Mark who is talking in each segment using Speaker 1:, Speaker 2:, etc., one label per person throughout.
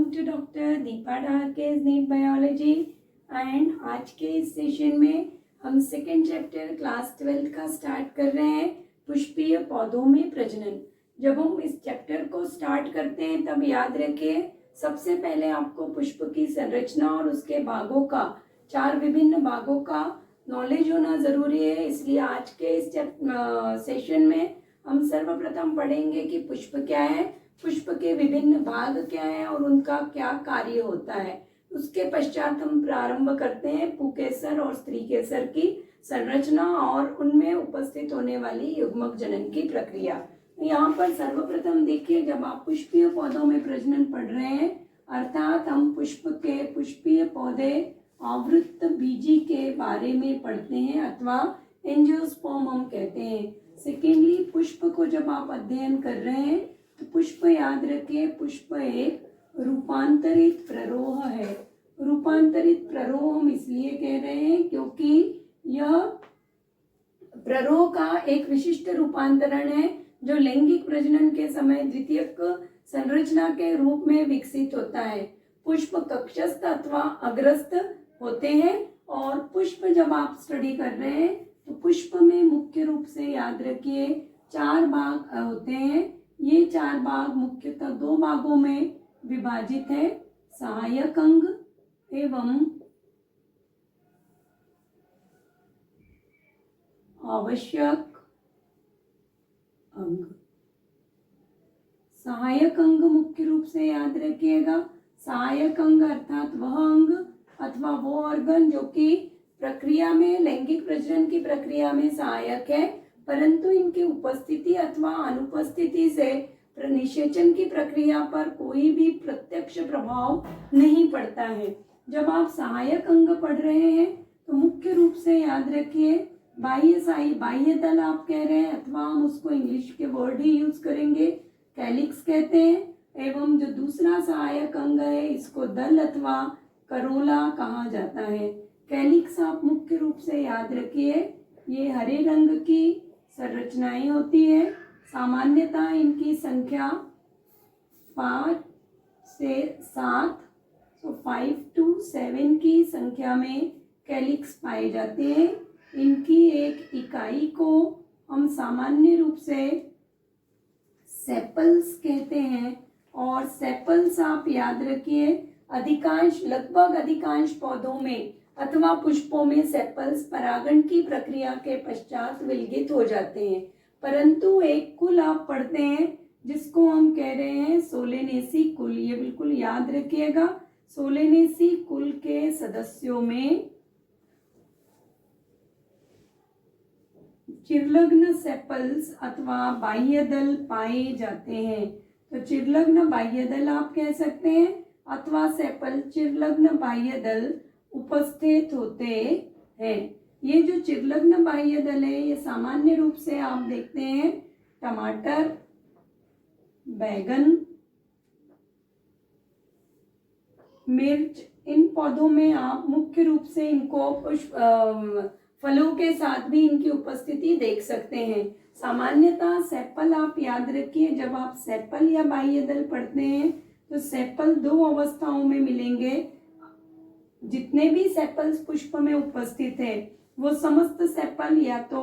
Speaker 1: To doctor Deepa Dhake's NEET biology. And आज के इस सेशन में हम सेकेंड चैप्टर क्लास 12 का स्टार्ट कर रहे हैं, पुष्पीय पौधों में प्रजनन। जब हम इस चैप्टर को स्टार्ट करते हैं तब याद रखिए, सबसे पहले आपको पुष्प की संरचना और उसके भागों का, 4 विभिन्न भागों का नॉलेज होना जरूरी है। इसलिए आज के इस सेशन में हम सर्वप्रथम पढ़ेंगे कि पुष्प क्या है, पुष्प के विभिन्न भाग क्या हैं और उनका क्या कार्य होता है। उसके पश्चात हम प्रारंभ करते हैं पुंकेसर और स्त्रीकेसर की संरचना और उनमें उपस्थित होने वाली युग्मक जनन की प्रक्रिया। यहाँ पर सर्वप्रथम देखिए, जब आप पुष्पीय पौधों में प्रजनन पढ़ रहे हैं, अर्थात हम पुष्प के पुष्पीय पौधे आवृत्त बीजी के बारे में पढ़ते हैं अथवा एंजियोस्पर्म हम कहते हैं। सेकेंडली, पुष्प को जब आप अध्ययन कर रहे हैं तो पुष्प याद रखिए, पुष्प एक रूपांतरित प्ररोह है। रूपांतरित प्ररोह हम इसलिए कह रहे हैं क्योंकि यह प्ररोह का एक विशिष्ट रूपांतरण है जो लैंगिक प्रजनन के समय द्वितीयक संरचना के रूप में विकसित होता है। पुष्प कक्षस्थ अथवा अग्रस्थ होते हैं और पुष्प जब आप स्टडी कर रहे हैं तो पुष्प में मुख्य रूप से याद रखिए 4 भाग होते हैं। ये 4 भाग मुख्यतः 2 भागों में विभाजित है, सहायक अंग एवं आवश्यक अंग। सहायक अंग मुख्य रूप से याद रखिएगा, सहायक अंग अर्थात वह अंग अथवा वो ऑर्गन जो कि प्रक्रिया में, लैंगिक प्रजनन की प्रक्रिया में सहायक है, परंतु इनकी उपस्थिति अथवा अनुपस्थिति से निषेचन की प्रक्रिया पर कोई भी प्रत्यक्ष प्रभाव नहीं पड़ता है। जब आप सहायक अंग पढ़ रहे हैं तो मुख्य रूप से याद रखिए बाह्य दल आप कह रहे हैं अथवा हम उसको इंग्लिश के वर्ड ही यूज करेंगे, कैलिक्स कहते हैं। एवं जो दूसरा सहायक अंग है इसको दल अथवा करोला कहा जाता है। कैलिक्स आप मुख्य रूप से याद रखिए, ये हरे रंग की संरचनाएं होती है। सामान्यतः इनकी संख्या 5 से 7, तो 5 to 7 की संख्या में कैलिक्स पाए जाते हैं। इनकी एक इकाई को हम सामान्य रूप से सेपल्स कहते हैं और सेपल्स आप याद रखिए, लगभग अधिकांश पौधों में अथवा पुष्पों में सेपल्स परागण की प्रक्रिया के पश्चात विलगित हो जाते हैं, परंतु एक कुल आप पढ़ते हैं जिसको हम कह रहे हैं सोलेनेसी कुल। ये बिल्कुल याद रखिएगा, सोलेनेसी कुल के सदस्यों में चिरलग्न सेपल्स अथवा बाह्य दल पाए जाते हैं। तो चिरलग्न बाह्य दल आप कह सकते हैं अथवा सेपल चिरलग्न बाह्य दल उपस्थित होते हैं। ये जो चिरलग्न बाह्य दल है ये सामान्य रूप से आप देखते हैं टमाटर, बैगन, मिर्च, इन पौधों में आप मुख्य रूप से इनको फलों के साथ भी इनकी उपस्थिति देख सकते हैं। सामान्यतः सेपल आप याद रखिए, जब आप सेपल या बाह्य दल पढ़ते हैं तो सेपल 2 अवस्थाओं में मिलेंगे। जितने भी सेपल्स पुष्प में उपस्थित है वो समस्त सेपल या तो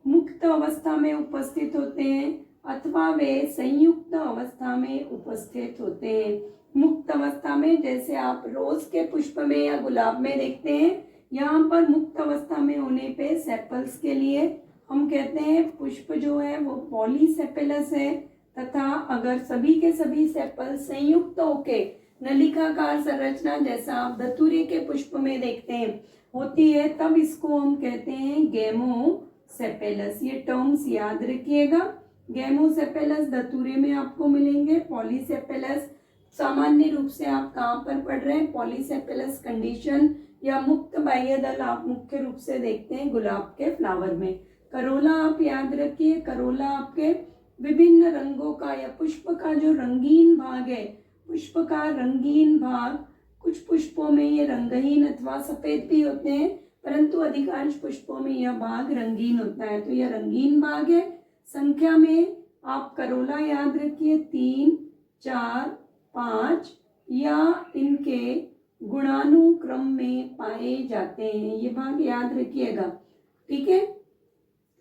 Speaker 1: मुक्त अवस्था में उपस्थित होते हैं अथवा वे संयुक्त अवस्था में उपस्थित होते हैं। मुक्त अवस्था में जैसे आप रोज के पुष्प में या गुलाब में देखते हैं, यहाँ पर मुक्त अवस्था में होने पे सेपल्स के लिए हम कहते हैं पुष्प जो है वो पॉलीसेपेलस है, तथा अगर सभी के सभी सेपल्स संयुक्त होके नलिकाकार संरचना जैसा आप धतूरे के पुष्प में देखते हैं होती है, तब इसको हम कहते हैं गेमोसेपेलस। ये टर्म्स याद रखिएगा, गेमोसेपेलस धतूरे में आपको मिलेंगे, पॉलीसेपेलस सामान्य रूप से आप कहाँ पर पढ़ रहे हैं, पॉलीसेपेलस कंडीशन या मुक्त बाह्य दल आप मुख्य रूप से देखते हैं गुलाब के फ्लावर में। करोला आप याद रखिए, करोला आपके विभिन्न रंगों का या पुष्प का जो रंगीन भाग है, पुष्प का रंगीन भाग, कुछ पुष्पों में ये रंगहीन अथवा सफेद भी होते हैं, परंतु अधिकांश पुष्पों में यह भाग रंगीन होता है, तो यह रंगीन भाग है। संख्या में आप करोला याद रखिए 3, 4, 5, या इनके गुणानुक्रम में पाए जाते हैं। ये भाग याद रखिएगा, ठीक है।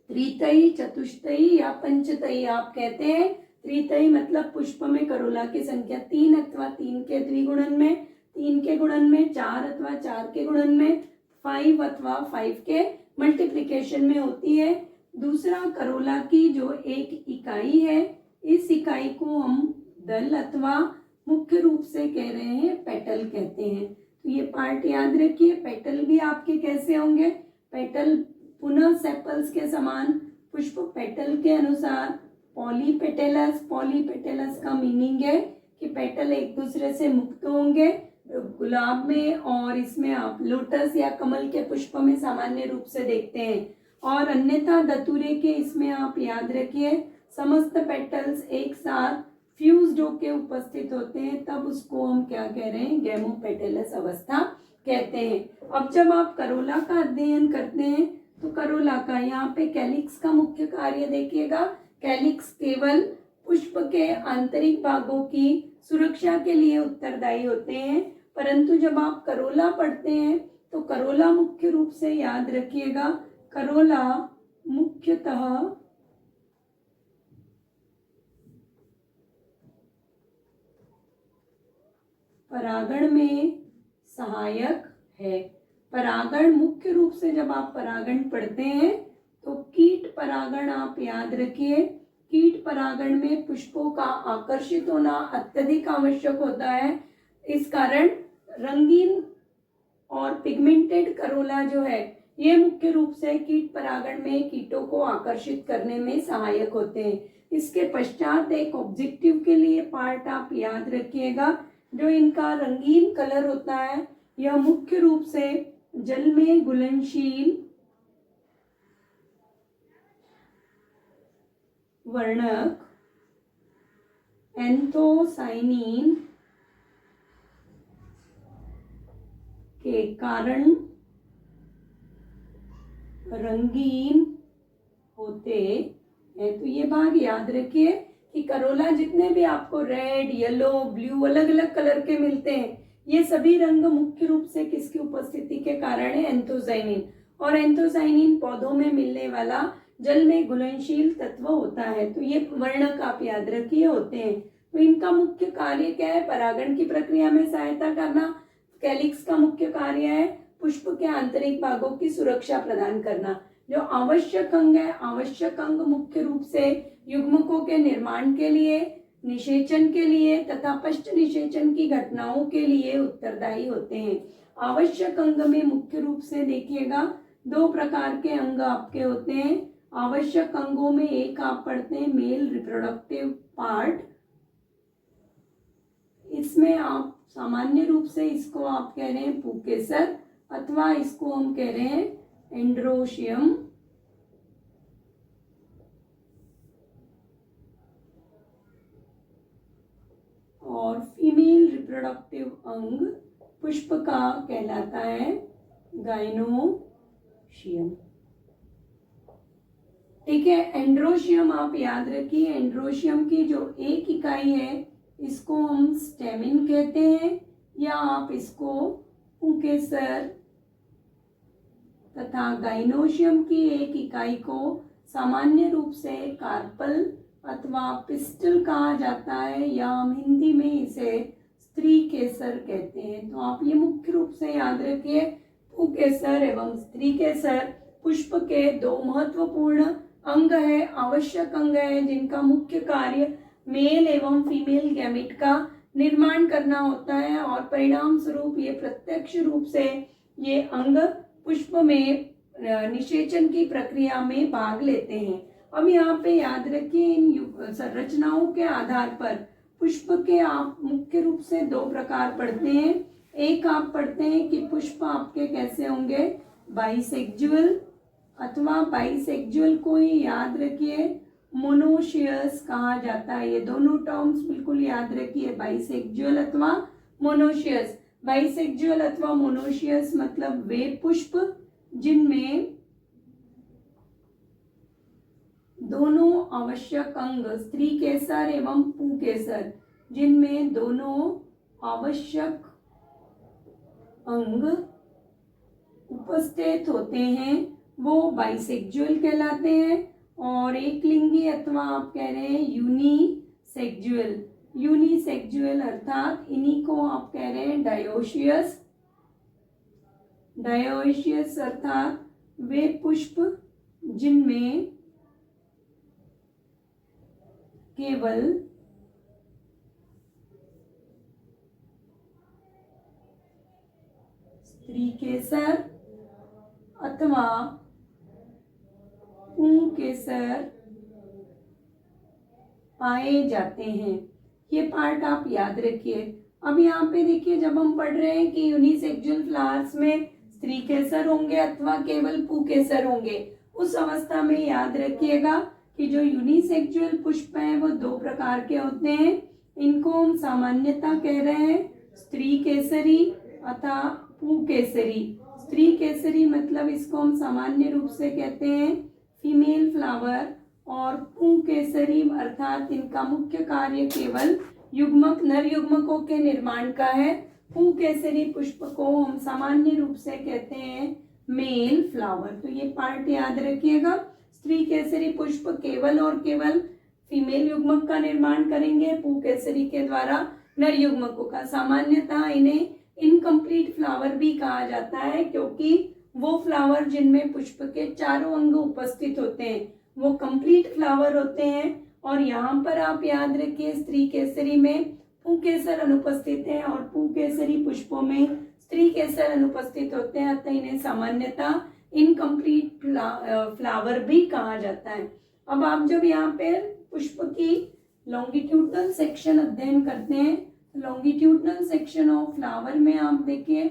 Speaker 1: त्रितयी, चतुष्टयी या पंचतयी आप कहते हैं। त्रितयी मतलब पुष्प में करोला की संख्या 3 अथवा 3 के द्विगुणन में, 3 के गुणन में, 4 अथवा 4 के गुणन में, 5 अथवा 5 के मल्टीप्लिकेशन में होती है। दूसरा, करोला की जो एक इकाई है, इस इकाई को हम दल अथवा मुख्य रूप से कह रहे हैं पेटल कहते हैं। तो ये पार्ट याद रखिए। पेटल भी आपके कैसे होंगे? पेटल पुनः सेपल्स के समान, पुष्प पेटल के अनुसार पॉलीपेटेलस। पॉलीपेटेलस का मीनिंग है कि पेटल एक दूसरे से मुक्त होंगे। गुलाब में और इसमें आप लोटस या कमल के पुष्प में सामान्य रूप से देखते हैं। और अन्यथा धतूरे के इसमें आप याद रखिए समस्त पेटल्स एक साथ फ्यूज्ड होके उपस्थित होते हैं, तब उसको हम क्या कह रहे हैं? गैमोपेटेलस अवस्था कहते हैं। अब जब आप करोला का अध्ययन करते हैं तो करोला का यहाँ पे कैलिक्स का मुख्य कार्य देखिएगा। कैलिक्स केवल पुष्प के आंतरिक भागों की सुरक्षा के लिए उत्तरदायी होते हैं, परंतु जब आप करोला पढ़ते हैं तो करोला मुख्य रूप से याद रखिएगा, करोला मुख्यतः परागण में सहायक है। परागण मुख्य रूप से जब आप परागण पढ़ते हैं तो कीट परागण आप याद रखिए। कीट परागण में पुष्पों का आकर्षित होना अत्यधिक आवश्यक होता है। इस कारण रंगीन और पिगमेंटेड करोला जो है ये मुख्य रूप से कीट परागण में कीटों को आकर्षित करने में सहायक होते हैं। इसके पश्चात एक ऑब्जेक्टिव के लिए पार्ट आप याद रखिएगा, जो इनका रंगीन कलर होता है यह मुख्य रूप से जल में घुलनशील वर्णक एंथोसाइनिन के कारण रंगीन होते हैं। तो ये भाग याद रखिए कि करोला जितने भी आपको रेड, येलो, ब्लू अलग अलग कलर के मिलते हैं, ये सभी रंग मुख्य रूप से किसकी उपस्थिति के कारण है? एंथोसाइनिन। और एंथोसाइनिन पौधों में मिलने वाला जल में घुलनशील तत्व होता है। तो ये वर्णक आप याद रखिए होते हैं। तो इनका मुख्य कार्य क्या है? परागण की प्रक्रिया में सहायता करना। कैलिक्स का मुख्य कार्य है पुष्प के आंतरिक भागों की सुरक्षा प्रदान करना। जो आवश्यक अंग है, आवश्यक अंग मुख्य रूप से युग्मकों के निर्माण के लिए, निषेचन के लिए तथा पश्च निषेचन की घटनाओं के लिए उत्तरदायी होते हैं। आवश्यक अंग में मुख्य रूप से देखिएगा 2 प्रकार के अंग आपके होते हैं। आवश्यक अंगों में एक आप पढ़ते हैं मेल रिप्रोडक्टिव पार्ट। इसमें आप सामान्य रूप से इसको आप कह रहे हैं पुंकेसर अथवा इसको हम कह रहे हैं एंड्रोशियम। और फीमेल रिप्रोडक्टिव अंग पुष्प का कहलाता है गाइनोशियम। ठीक है, एंड्रोशियम आप याद रखिए। एंड्रोशियम की जो एक इकाई है इसको हम स्टेमिन कहते हैं, या आप इसको पुंकेसर तथा गाइनोशियम की एक इकाई को सामान्य रूप से कार्पल अथवा पिस्टल कहा जाता है, या हम हिंदी में इसे स्त्री केसर कहते हैं। तो आप ये मुख्य रूप से याद रखिए, पुंकेसर एवं स्त्री केसर पुष्प के 2 महत्वपूर्ण अंग है, आवश्यक अंग है, जिनका मुख्य कार्य मेल एवं फीमेल गैमेट का निर्माण करना होता है। और परिणाम स्वरूप ये प्रत्यक्ष रूप से ये अंग पुष्प में निषेचन की प्रक्रिया में भाग लेते हैं। अब यहाँ पे याद रखिए इन संरचनाओं के आधार पर पुष्प के आप मुख्य रूप से 2 प्रकार पढ़ते हैं। एक आप पढ़ते हैं कि पुष्प आपके कैसे होंगे? बाइसेक्जुअल, अथवा बाइसेक्जुअल को ही याद रखिए मोनोशियस कहा जाता है। ये दोनों टर्म्स बिल्कुल याद रखिए, बाइसेक्जुअल अथवा मोनोशियस। बाइसेक्जुअल अथवा मोनोशियस मतलब वे पुष्प जिनमें दोनों आवश्यक अंग स्त्री केसर एवं पुंकेसर, जिनमें दोनों आवश्यक अंग उपस्थित होते हैं वो बाइसेक्सुअल कहलाते हैं, और एक लिंगी अथवा आप कह रहे हैं यूनिसेक्सुअल, यूनिसेक्सुअल अर्थात इन्हीं को आप कह रहे हैं डायोशियस, डायोशियस अर्थात वे पुष्प जिनमें केवल स्त्रीकेसर अथवा पुंकेसर पाए जाते हैं। ये पार्ट आप याद रखिए। अब यहाँ पे देखिए, जब हम पढ़ रहे हैं कि यूनिसेक्सुअल फ्लावर्स में स्त्रीकेसर होंगे अथवा केवल पुंकेसर होंगे, उस अवस्था में याद रखिएगा कि जो यूनिसेक्सुअल पुष्प हैं वो दो प्रकार के होते हैं। इनको हम सामान्यतः कह रहे हैं स्त्री केसरी अथवा पुंकेसरी। स्त्री केसरी मतलब इसको हम सामान्य रूप से कहते हैं फीमेल फ्लावर, और पुंकेसरी अर्थात इनका मुख्य कार्य केवल युग्मक, नर युग्मकों के निर्माण का है। पुंकेसरी पुष्प को हम सामान्य रूप से कहते हैं मेल फ्लावर। तो ये पार्ट याद रखिएगा। स्त्री केसरी पुष्प केवल और केवल फीमेल युग्मक का निर्माण करेंगे, पुंकेसरी के द्वारा नर युग्मकों का। सामान्यतः इन्हें इनकम्प्लीट फ्लावर भी कहा जाता है, क्योंकि वो फ्लावर जिनमें पुष्प के चारों अंग उपस्थित होते हैं वो कंप्लीट फ्लावर होते हैं। और यहाँ पर आप याद रखिए, स्त्री केसरी में पुंकेसर अनुपस्थित है और पुंकेसरी पुष्पों में स्त्री केसर अनुपस्थित होते हैं, अतः इन्हें सामान्यतः इनकम्प्लीट फ्लावर भी कहा जाता है। अब आप जब यहाँ पे पुष्प की लॉन्गिट्यूडनल सेक्शन अध्ययन करते हैं, लॉन्गिट्यूडनल सेक्शन ऑफ फ्लावर में आप देखिए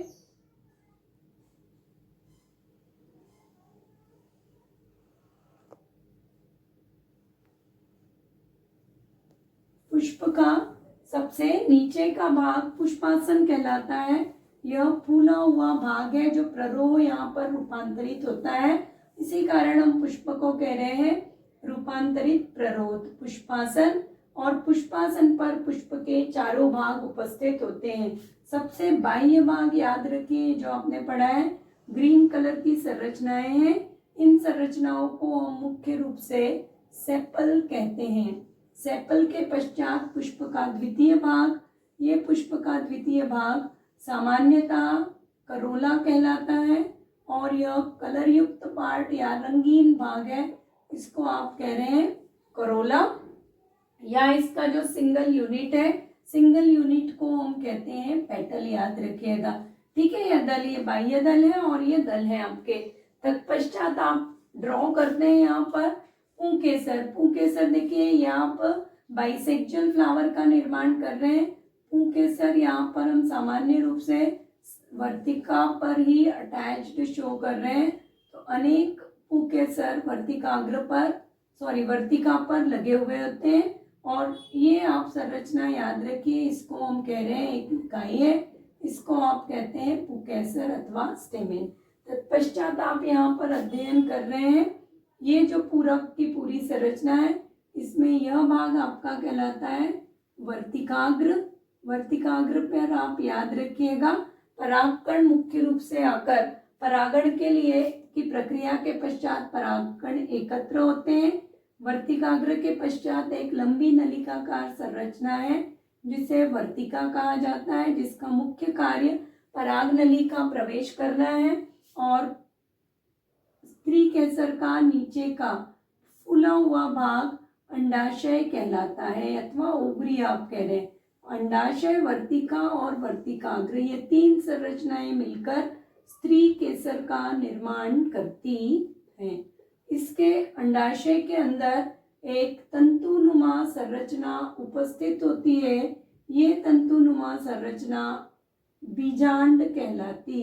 Speaker 1: पुष्प का सबसे नीचे का भाग पुष्पासन कहलाता है। यह फूला हुआ भाग है जो प्ररोह यहाँ पर रूपांतरित होता है, इसी कारण हम पुष्प को कह रहे हैं रूपांतरित प्ररोह पुष्पासन। और पुष्पासन पर पुष्प के चारों भाग उपस्थित होते हैं। सबसे बाह्य भाग याद रखिए, जो आपने पढ़ा है ग्रीन कलर की संरचनाएं हैं, इन संरचनाओं को हम मुख्य रूप से सेपल कहते हैं। सेपल के पश्चात पुष्प का द्वितीय भाग, ये पुष्प का द्वितीय भाग सामान्यतः करोला कहलाता है, और यह कलर युक्त पार्ट या रंगीन भाग है, इसको आप कह रहे हैं करोला, या इसका जो सिंगल यूनिट है, सिंगल यूनिट को हम कहते हैं पेटल, याद रखिएगा। ठीक है, यह दल, ये बाह्य दल है और ये दल है आपके। तत्पश्चात आप ड्रॉ करते हैं यहाँ पर पुंकेसर। पुंकेसर देखिए, यहाँ पर बाइसेक्सुअल फ्लावर का निर्माण कर रहे हैं। पुंकेसर यहाँ पर हम सामान्य रूप से वर्तिका पर ही अटैच्ड शो कर रहे हैं, तो अनेक पुंकेसर वर्तिका पर लगे हुए होते हैं। और ये आप संरचना याद रखिए, इसको हम कह रहे हैं एक इकाई है, इसको आप कहते हैं पुंकेसर अथवा स्टेमेन। तत्पश्चात आप यहाँ पर अध्ययन कर रहे हैं ये जो पूरक की पूरी संरचना है, इसमें यह भाग आपका कहलाता है वर्तिकाग्र। वर्तिकाग्र पर आप याद रखिएगा परागकण मुख्य रूप से आकर परागण के लिए की प्रक्रिया के पश्चात परागकण एकत्र होते हैं। वर्तिकाग्र के पश्चात एक लंबी नलिकाकार संरचना है जिसे वर्तिका कहा जाता है, जिसका मुख्य कार्य पराग नली का प्रवेश करना है। और स्त्री केसर का नीचे का फूला हुआ भाग अंडाशय कहलाता है, अथवा ओवरी आप कह रहे हैं। अंडाशय, वर्तिका और वर्तिकाग्र, ये तीन संरचनाएं मिलकर स्त्री केसर का निर्माण करती हैं। इसके अंडाशय के अंदर एक तंतुनुमा संरचना उपस्थित होती है। ये तंतुनुमा संरचना बीजांड कहलाती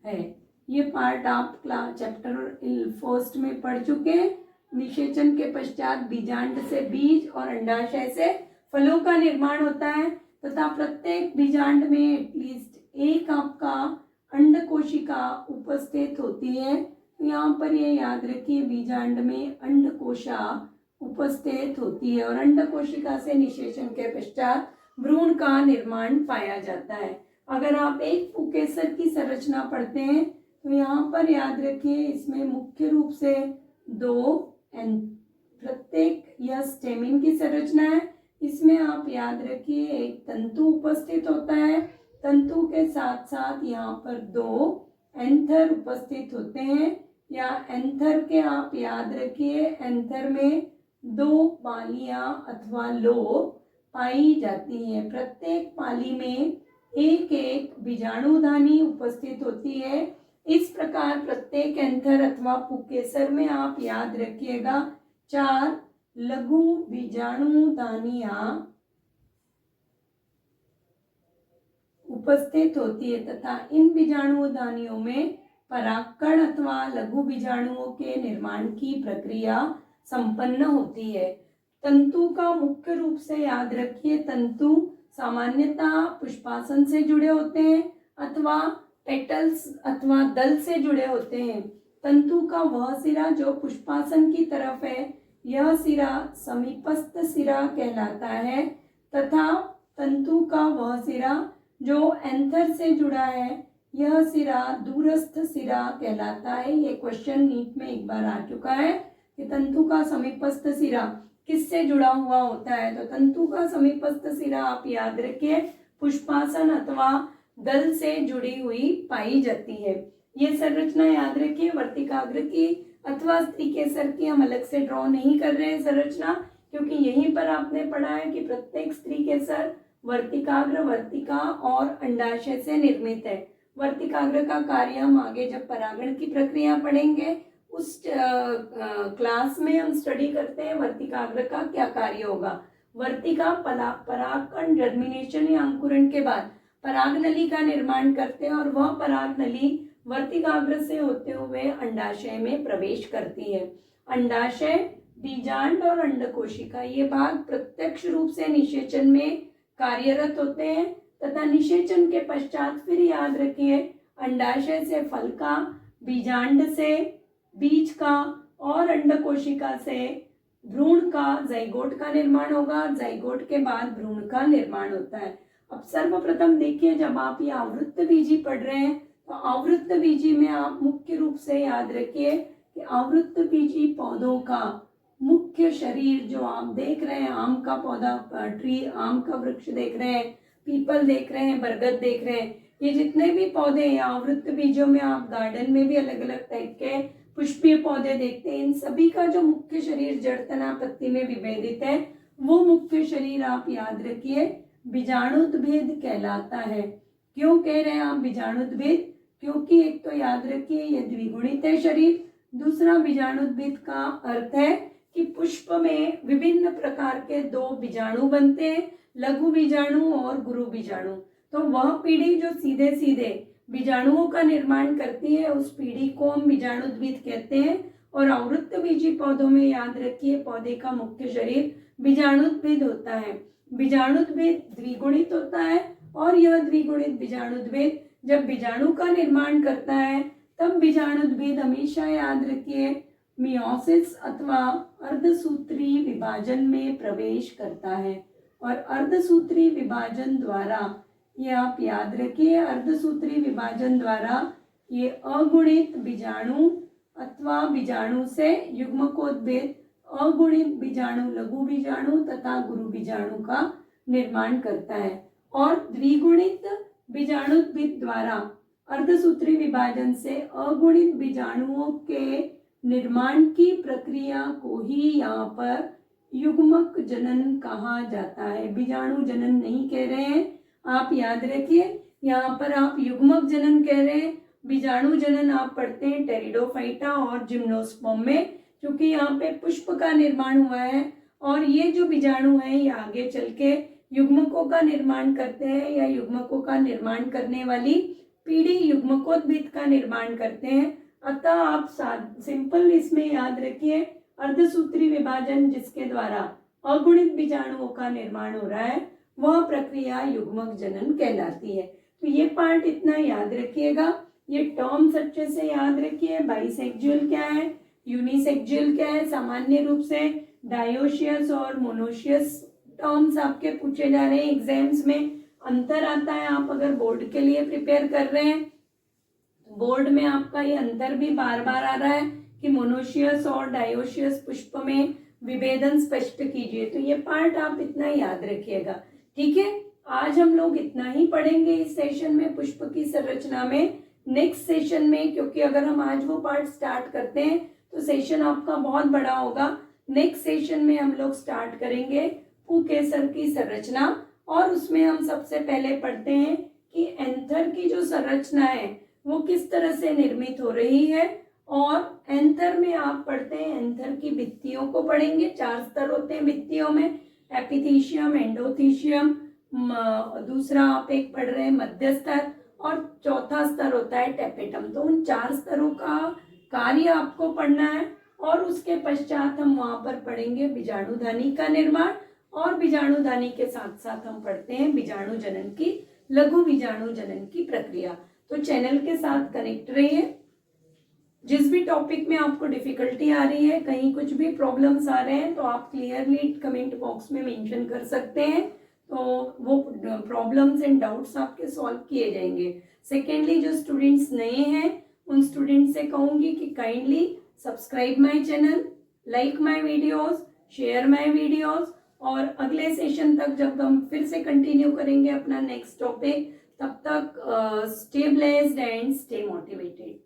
Speaker 1: है। ये पार्ट आप चैप्टर फर्स्ट में पढ़ चुके हैं। निषेचन के पश्चात बीजांड से बीज और अंडाशय से फलों का निर्माण होता है, तथा प्रत्येक बीजांड में एटलीस्ट एक आपका अंड कोशिका उपस्थित होती है। तो यहाँ पर ये याद रखिए, बीजांड में अंड कोशा उपस्थित होती है, और अंड कोशिका से निषेचन के पश्चात भ्रूण का निर्माण पाया जाता है। अगर आप एक पुंकेसर की संरचना पढ़ते हैं तो यहाँ पर याद रखिए इसमें मुख्य रूप से दो प्रत्येक यह स्टेमिन की संरचना है। इसमें आप याद रखिए एक तंतु उपस्थित होता है, तंतु के साथ साथ यहाँ पर दो एंथर उपस्थित होते हैं, या एंथर के आप याद रखिए एंथर में दो पालियां अथवा लोब पाई जाती हैं। प्रत्येक पाली में एक एक बीजाणुधानी उपस्थित होती है। इस प्रकार प्रत्येक एंथर अथवा पुंकेसर में आप याद रखिएगा 4 लघु बीजाणुधानियां उपस्थित होती है तथा इन बीजाणुधानियों में परागकण अथवा लघु बीजाणुओं के निर्माण की प्रक्रिया संपन्न होती है। तंतु का मुख्य रूप से याद रखिए तंतु सामान्यतः पुष्पासन से जुड़े होते हैं अथवा पेटल्स अथवा दल से जुड़े होते हैं। तंतु का वह सिरा जो पुष्पासन की तरफ है यह सिरा समीपस्थ सिरा कहलाता है तथा तंतु का वह सिरा जो एंथर से जुड़ा है यह सिरा दूरस्थ सिरा कहलाता है। ये क्वेश्चन नीट में एक बार आ चुका है कि तंतु का समीपस्थ सिरा किससे जुड़ा हुआ होता है। तो तंतु का समीपस्थ सिरा आप याद रखिए पुष्पासन अथवा दल से जुड़ी हुई पाई जाती है। ये संरचना याद रखिए वर्तिकाग्र की अथवा स्त्रीकेसर की हम अलग से ड्रॉ नहीं कर रहे हैं संरचना, क्योंकि यहीं पर आपने पढ़ा है कि प्रत्येक स्त्रीकेसर वर्तिकाग्र, वर्तिका और अंडाशय से निर्मित है। वर्तिकाग्र का कार्य हम आगे जब परागण की प्रक्रिया पढ़ेंगे उस क्लास में हम स्टडी करते हैं वर्तिकाग्र का क्या कार्य होगा। वर्तिका परागकण जर्मिनेशन या अंकुरण के बाद परागनली का निर्माण करते हैं और वह परागनली वर्तिकाग्र से होते हुए अंडाशय में प्रवेश करती है। अंडाशय, बीजांड और अंडकोशिका ये भाग प्रत्यक्ष रूप से निषेचन में कार्यरत होते हैं तथा निषेचन के पश्चात फिर याद रखिए अंडाशय से फल का, बीजांड से बीज का और अंडकोशिका से भ्रूण का, जाइगोट का निर्माण होगा। जाइगोट के बाद भ्रूण का निर्माण होता है। अब सर्वप्रथम देखिए जब आप ये आवृत्त बीजी पढ़ रहे हैं तो आवृत्त बीजी में आप मुख्य रूप से याद रखिए कि आवृत्त बीजी पौधों का मुख्य शरीर जो आप देख रहे हैं, आम का पौधा, ट्री, आम का वृक्ष देख रहे हैं, पीपल देख रहे हैं, बरगद देख रहे हैं, ये जितने भी पौधे हैं आवृत्त बीजों में आप गार्डन में भी अलग अलग टाइप के पुष्पीय पौधे देखते हैं, इन सभी का जो मुख्य शरीर जड़ तना पत्ती में विभेदित है वो मुख्य शरीर आप याद रखिए बीजाणुद्भिद कहलाता है। क्यों कह रहे हैं आप बीजाणुद्भिद? क्योंकि एक तो याद रखिए ये द्विगुणित है शरीर, दूसरा बीजाणुद्भिद का अर्थ है कि पुष्प में विभिन्न प्रकार के दो बीजाणु बनते हैं, लघु बीजाणु और गुरु बीजाणु। तो वह पीढ़ी जो सीधे सीधे बीजाणुओं का निर्माण करती है उस पीढ़ी को हम बीजाणुद्भिद कहते हैं। और आवृत्त बीजी पौधों में याद रखिए पौधे का मुख्य शरीर बीजाणुद्भिद होता है। बीजाणुद्भिद द्विगुणित होता है और यह द्विगुणित बीजाणुद्भिद जब बीजाणु का निर्माण करता है तब बीजाणुद्भिद हमेशा याद रखिए मियोसिस अथवा अर्धसूत्री विभाजन में प्रवेश करता है। और अर्धसूत्री विभाजन द्वारा ये आप याद रखिए अर्धसूत्री विभाजन द्वारा ये अगुणित बीजाणु अथवा बीजाणु से युग्मकोद्भिद, अगुणित बीजाणु लघु बीजाणु तथा गुरु बीजाणु का निर्माण करता है। और द्विगुणित बीजाणुद्भिद द्वारा अर्धसूत्री विभाजन से अगुणित बीजाणुओं के निर्माण की प्रक्रिया को ही यहाँ पर युग्मक जनन कहा जाता है। बीजाणु जनन नहीं कह रहे हैं, आप याद रखिए यहाँ पर आप युग्मक जनन कह रहे हैं। बीजाणु जनन आप पढ़ते हैं टेरिडोफाइटा और जिम्नोस्पर्म में, क्योंकि यहाँ पे पुष्प का निर्माण हुआ है और ये जो बीजाणु हैं ये आगे चल के युग्मकों का निर्माण करते हैं या युग्मकों का निर्माण करने वाली पीढ़ी युग्मकोद्भिद का निर्माण करते हैं। अतः आप सिंपल इसमें याद रखिए अर्धसूत्री विभाजन जिसके द्वारा अगुणित बीजाणुओं का निर्माण हो रहा है वह प्रक्रिया युग्मक जनन कहलाती है। तो ये पार्ट इतना याद रखिएगा। ये टर्म्स अच्छे से याद रखिए। बाइसेक्सुअल क्या है, यूनिसेक्सुअल क्या है, सामान्य रूप से डायोशियस और मोनोशियस टर्म्स आपके पूछे जा रहे हैं एग्जाम्स में, अंतर आता है। आप अगर बोर्ड के लिए प्रिपेयर कर रहे हैं, बोर्ड में आपका ये अंतर भी बार बार आ रहा है कि मोनोशियस और डायोशियस पुष्प में विभेदन स्पष्ट कीजिए। तो ये पार्ट आप इतना याद रखिएगा, ठीक है। आज हम लोग इतना ही पढ़ेंगे इस सेशन में पुष्प की संरचना में। नेक्स्ट सेशन में, क्योंकि अगर हम आज वो पार्ट स्टार्ट करते हैं तो सेशन आपका बहुत बड़ा होगा, नेक्स्ट सेशन में हम लोग स्टार्ट करेंगे पुकेसर की संरचना। और उसमें हम सबसे पहले पढ़ते हैं कि एंथर की जो संरचना है वो किस तरह से निर्मित हो रही है। और एंथर में आप पढ़ते हैं, एंथर की भित्तियों को पढ़ेंगे। 4 स्तर होते हैं भित्तियों में, एपिथीशियम, एंडोथीशियम, दूसरा आप एक पढ़ रहे हैं मध्य स्तर, और चौथा स्तर होता है टेपेटम। तो उन 4 स्तरों का कार्य आपको पढ़ना है। और उसके पश्चात हम वहां पर पढ़ेंगे बीजाणुधानी का निर्माण, और बीजाणुधानी के साथ साथ हम पढ़ते हैं बीजाणु जनन की, लघु बीजाणु जनन की प्रक्रिया। तो चैनल के साथ कनेक्ट रहिए। जिस भी टॉपिक में आपको डिफिकल्टी आ रही है, कहीं कुछ भी प्रॉब्लम्स आ रहे हैं, तो आप क्लियरली कमेंट बॉक्स में मेंशन कर सकते हैं, तो वो प्रॉब्लम्स एंड डाउट्स आपके सॉल्व किए जाएंगे। सेकेंडली, जो स्टूडेंट्स नए हैं उन स्टूडेंट्स से कहूंगी कि kindly subscribe my channel, like my videos, share my videos. और अगले सेशन तक जब हम फिर से कंटिन्यू करेंगे अपना नेक्स्ट टॉपिक, तब तक stay blessed and stay motivated.